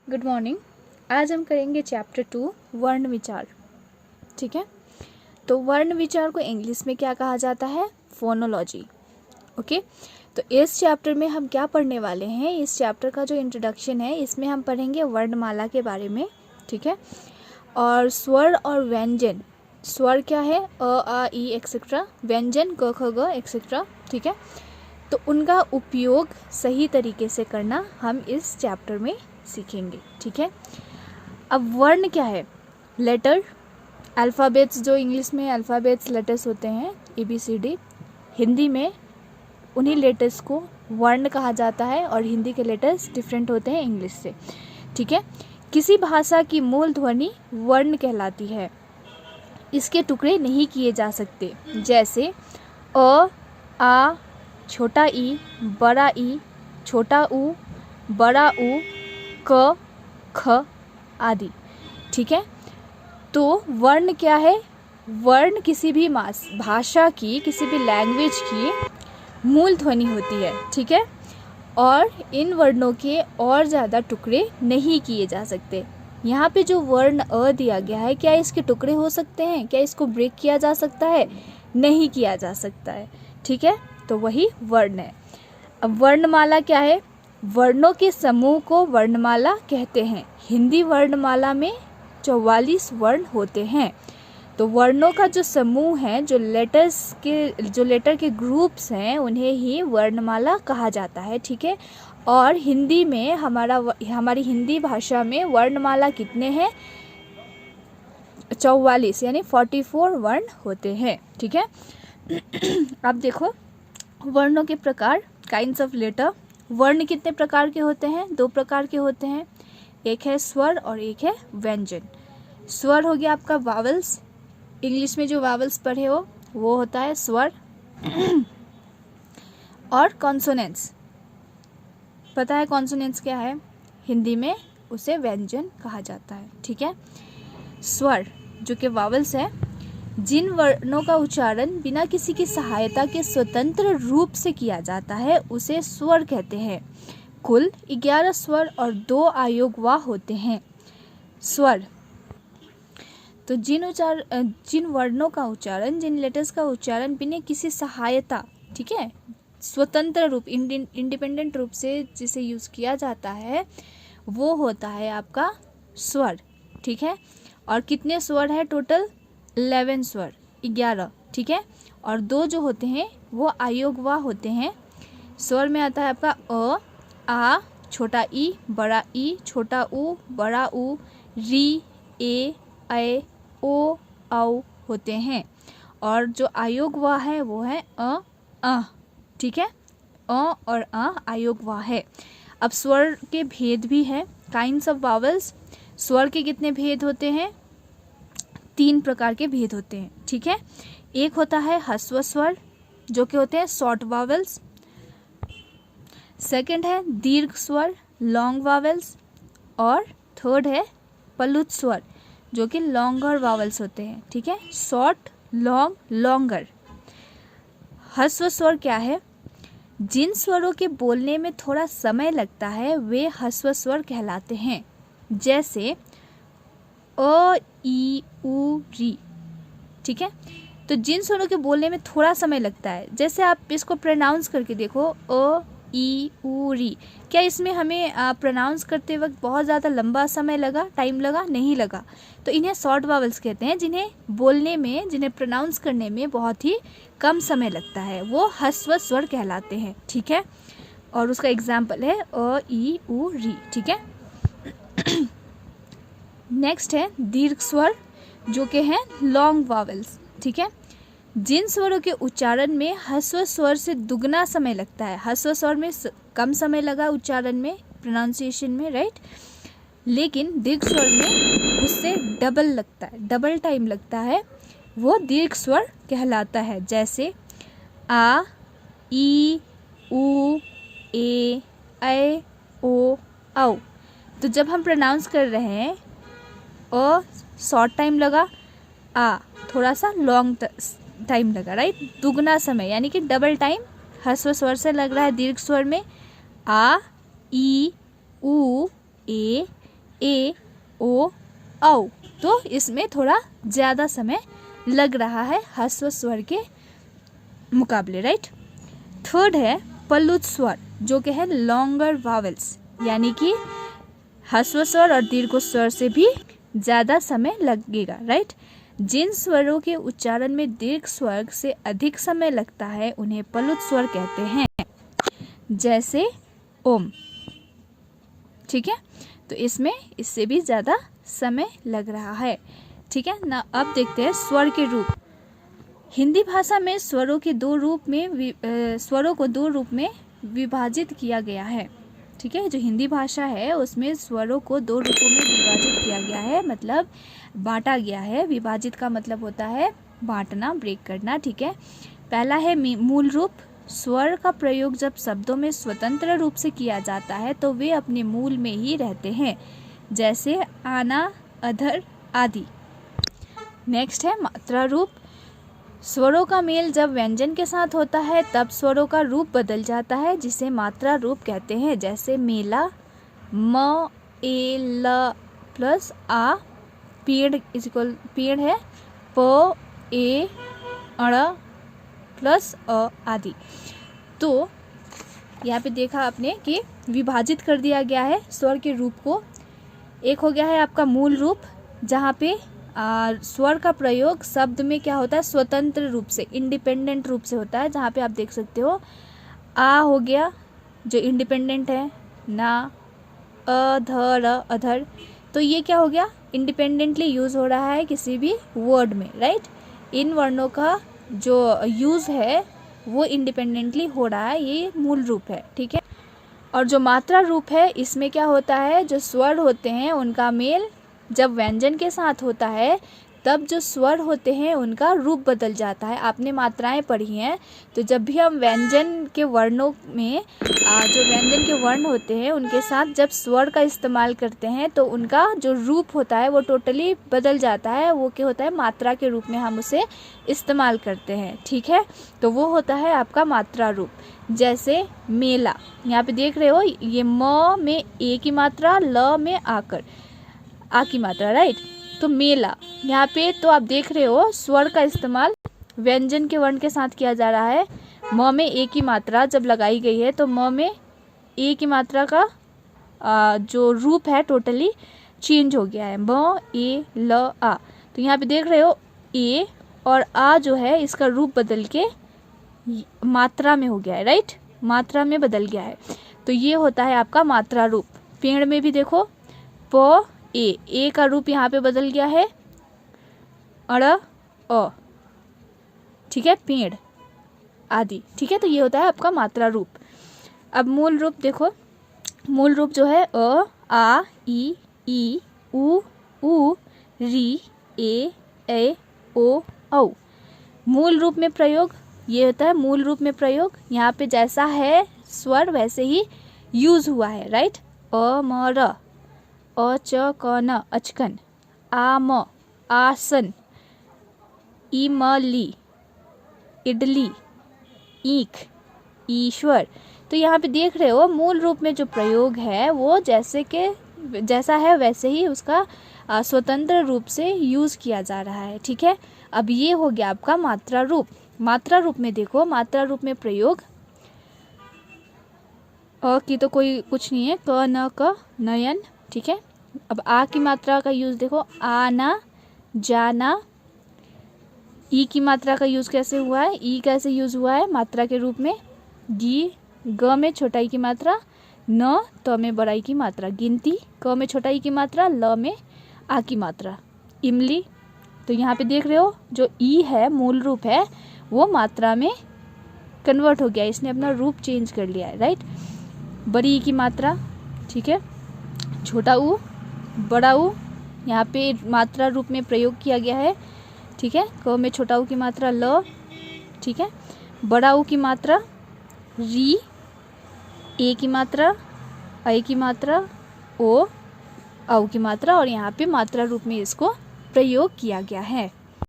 Good morning. आज हम करेंगे चैप्टर 2 वर्ण विचार। ठीक है, तो वर्ण विचार को इंग्लिश में क्या कहा जाता है? फोनोलॉजी। ओके, तो इस चैप्टर में हम क्या पढ़ने वाले हैं? इस चैप्टर का जो इंट्रोडक्शन है इसमें हम पढ़ेंगे वर्णमाला के बारे में। ठीक है, और स्वर और व्यंजन। स्वर क्या है? अ, आ, ई एक्सेट्रा। व्यंजन क, ख, ग एक्सेट्रा। ठीक है, तो उनका उपयोग सही तरीके से करना हम इस चैप्टर में सीखेंगे। ठीक है, अब वर्ण क्या है? लेटर, अल्फ़ाबेट्स, जो इंग्लिश में अल्फ़ाबेट्स लेटर्स होते हैं ABCD, हिंदी में उन्हीं लेटर्स को वर्ण कहा जाता है और हिंदी के लेटर्स डिफरेंट होते हैं इंग्लिश से। ठीक है, किसी भाषा की मूल ध्वनि वर्ण कहलाती है। इसके टुकड़े नहीं किए जा सकते, जैसे अ, आ, छोटा ई, बड़ा ई, छोटा ऊ, बड़ा ऊ, क, ख आदि। ठीक है, तो वर्ण क्या है? वर्ण किसी भी भाषा की, किसी भी लैंग्वेज की मूल ध्वनि होती है। ठीक है, और इन वर्णों के और ज़्यादा टुकड़े नहीं किए जा सकते। यहाँ पे जो वर्ण अ दिया गया है, क्या इसके टुकड़े हो सकते हैं? क्या इसको ब्रेक किया जा सकता है? नहीं किया जा सकता है। ठीक है, तो वही वर्ण है। अब वर्णमाला क्या है? वर्णों के समूह को वर्णमाला कहते हैं। हिंदी वर्णमाला में 44 वर्ण होते हैं। तो वर्णों का जो समूह है, जो लेटर के ग्रुप्स हैं, उन्हें ही वर्णमाला कहा जाता है। ठीक है, और हिंदी में हमारी हिंदी भाषा में वर्णमाला कितने हैं? 44 यानी 44 वर्ण होते हैं। ठीक है, अब देखो वर्णों के प्रकार, काइंड्स ऑफ लेटर। वर्ण कितने प्रकार के होते हैं? 2 प्रकार के होते हैं, एक है स्वर और एक है व्यंजन। स्वर हो गया आपका वावल्स, इंग्लिश में जो वावल्स पढ़े हो वो होता है स्वर। और कॉन्सोनेंट्स, पता है कॉन्सोनेंट्स क्या है? हिंदी में उसे व्यंजन कहा जाता है। ठीक है, स्वर जो कि वावल्स है, जिन वर्णों का उच्चारण बिना किसी की सहायता के स्वतंत्र रूप से किया जाता है उसे स्वर कहते हैं। कुल 11 स्वर और 2 अयोगवाह होते हैं। स्वर तो जिन वर्णों का उच्चारण, जिन लेटर्स का उच्चारण बिना किसी सहायता, ठीक है, स्वतंत्र रूप, इंडिपेंडेंट रूप से जिसे यूज़ किया जाता है वो होता है आपका स्वर। ठीक है, और कितने स्वर है टोटल? 11 स्वर, 11। ठीक है, और 2 जो होते हैं वो अयोगवाह होते हैं। स्वर में आता है आपका अ, आ, छोटा ई, बड़ा ई, छोटा ऊ, बड़ा ऊ, री, ए, ओ, औ होते हैं। और जो अयोगवाह है वो है अ। ठीक है, अ और अयोगवाह है। अब स्वर के भेद भी हैं, काइंड्स ऑफ वावल्स। स्वर के कितने भेद होते हैं? 3 प्रकार के भेद होते हैं। ठीक है, एक होता है ह्रस्व स्वर जो कि होते हैं शॉर्ट वावल्स। सेकंड है दीर्घ स्वर, लॉन्ग वावल्स। और थर्ड है प्लुत स्वर जो कि लॉन्गर वावल्स होते हैं। ठीक है, शॉर्ट, लॉन्ग, लॉन्गर। ह्रस्व स्वर क्या है? जिन स्वरों के बोलने में थोड़ा समय लगता है वे ह्रस्व स्वर कहलाते हैं, जैसे अ, ई, उ, री। ठीक है, तो जिन स्वरों के बोलने में थोड़ा समय लगता है, जैसे आप इसको प्रोनाउंस करके देखो, अ, ई, उ, री। क्या इसमें हमें प्रोनाउंस करते वक्त बहुत ज़्यादा लंबा समय लगा, टाइम लगा? नहीं लगा। तो इन्हें शॉर्ट वावल्स कहते हैं, जिन्हें बोलने में, जिन्हें प्रोनाउंस करने में बहुत ही कम समय लगता है, वो ह्रस्व स्वर कहलाते हैं। ठीक है, और उसका एग्जाम्पल है अ, ई, उ, री। ठीक है, नेक्स्ट है दीर्घ स्वर जो कि हैं लॉन्ग वावल्स। ठीक है, जिन स्वरों के उच्चारण में ह्रस्व स्वर से दुगना समय लगता है। ह्रस्व स्वर में कम समय लगा उच्चारण में, प्रोनाउंसिएशन में, राइट, लेकिन दीर्घ स्वर में उससे डबल लगता है, डबल टाइम लगता है, वो दीर्घ स्वर कहलाता है। जैसे आ, ई, उ, ए, ऐ, ओ, औ। तो जब हम प्रोनाउंस कर रहे हैं, अ शॉर्ट टाइम लगा, आ थोड़ा सा लॉन्ग टाइम लगा, राइट, दुगना समय, यानी कि डबल टाइम ह्रस्व स्वर से लग रहा है दीर्घ स्वर में। आ, ई, उ, ए, ए ओ औ। तो इसमें थोड़ा ज़्यादा समय लग रहा है ह्रस्व स्वर के मुकाबले, राइट। थर्ड है पल्लुत स्वर, जो कि है लॉन्गर वावल्स, यानी कि ह्रस्व स्वर और दीर्घ स्वर से भी ज़्यादा समय लगेगा, राइट। जिन स्वरों के उच्चारण में दीर्घ स्वर से अधिक समय लगता है उन्हें पल्लुत स्वर कहते हैं, जैसे ओम, ठीक है। तो इसमें इससे भी ज़्यादा समय लग रहा है, ठीक है ना। अब देखते हैं स्वर के रूप। हिंदी भाषा में स्वरों को दो रूप में विभाजित किया गया है, ठीक है। जो हिंदी भाषा है उसमें स्वरों को दो रूपों में विभाजित किया गया है, मतलब बांटा गया है। विभाजित का मतलब होता है बांटना, ब्रेक करना, ठीक है। पहला है मूल रूप। स्वर का प्रयोग जब शब्दों में स्वतंत्र रूप से किया जाता है तो वे अपने मूल में ही रहते हैं, जैसे आना, अधर आदि। नेक्स्ट है मात्रा रूप। स्वरों का मेल जब व्यंजन के साथ होता है तब स्वरों का रूप बदल जाता है, जिसे मात्रा रूप कहते हैं, जैसे मेला, म ए ल प्लस आ, पेड़ इक्वल पेड़ है, प ए अड़ प्लस अ आदि। तो यहाँ पे देखा आपने कि विभाजित कर दिया गया है स्वर के रूप को। एक हो गया है आपका मूल रूप, जहाँ पे स्वर का प्रयोग शब्द में क्या होता है, स्वतंत्र रूप से, इंडिपेंडेंट रूप से होता है, जहाँ पे आप देख सकते हो आ हो गया जो इंडिपेंडेंट है, ना, अधर अधर, तो ये क्या हो गया, इंडिपेंडेंटली यूज़ हो रहा है किसी भी वर्ड में, राइट। इन वर्णों का जो यूज़ है वो इंडिपेंडेंटली हो रहा है, ये मूल रूप है, ठीक है। और जो मात्रा रूप है इसमें क्या होता है, जो स्वर होते हैं उनका मेल जब व्यंजन के साथ होता है तब जो स्वर होते हैं उनका रूप बदल जाता है। आपने मात्राएं पढ़ी हैं, तो जब भी हम व्यंजन के वर्णों में जो व्यंजन के वर्ण होते हैं उनके साथ जब स्वर का इस्तेमाल करते हैं तो उनका जो रूप होता है वो टोटली बदल जाता है। वो क्या होता है, मात्रा के रूप में हम उसे इस्तेमाल करते हैं, ठीक है। तो वो होता है आपका मात्रा रूप। जैसे मेला, यहाँ पे देख रहे हो, ये म में ए की मात्रा, ल में आकर आ की मात्रा, राइट। तो मेला यहाँ पे तो आप देख रहे हो स्वर का इस्तेमाल व्यंजन के वर्ण के साथ किया जा रहा है। म में ए की मात्रा जब लगाई गई है तो म में ए की मात्रा का जो रूप है टोटली चेंज हो गया है, म ए ल आ। तो यहाँ पे देख रहे हो ए और आ जो है इसका रूप बदल के मात्रा में हो गया है, राइट, मात्रा में बदल गया है। तो ये होता है आपका मात्रा रूप। पेड़ में भी देखो प ए का रूप यहाँ पे बदल गया है, अड़ अ, ठीक है, पेड़ आदि, ठीक है। तो ये होता है आपका मात्रा रूप। अब मूल रूप देखो, मूल रूप जो है अ आ ई उ री ए ओ औ। मूल रूप में प्रयोग, ये होता है मूल रूप में प्रयोग। यहाँ पे जैसा है स्वर वैसे ही यूज हुआ है, राइट। अ म र, अ च क न अचकन, आ म आसन, ई म ली इडली, ईख ईश्वर। तो यहाँ पे देख रहे हो मूल रूप में जो प्रयोग है वो जैसा है वैसे ही उसका स्वतंत्र रूप से यूज़ किया जा रहा है, ठीक है। अब ये हो गया आपका मात्रा रूप। मात्रा रूप में देखो, मात्रा रूप में प्रयोग अ की तो कोई कुछ नहीं है, क न क नयन, ठीक है। अब आ की मात्रा का यूज़ देखो, आना जाना। ई की मात्रा का यूज़ कैसे हुआ है, ई कैसे यूज़ हुआ है मात्रा के रूप में, गी, ग में छोटा ई की मात्रा, न त में बड़ा ई की मात्रा, गिनती, क में छोटा ई की मात्रा, ल में आ की मात्रा, इमली। तो यहाँ पे देख रहे हो जो ई है मूल रूप है वो मात्रा में कन्वर्ट हो गया, इसने अपना रूप चेंज कर लिया है, राइट। बड़ी ई की मात्रा, ठीक है, छोटा ऊ, बड़ा ऊ, यहाँ पे मात्रा रूप में प्रयोग किया गया है, ठीक है। क में छोटा ऊ की मात्रा ल, ठीक है, बड़ा ऊ की मात्रा री, ए की मात्रा ऐ की मात्रा ओ, औ की मात्रा, और यहाँ पे मात्रा रूप में इसको प्रयोग किया गया है।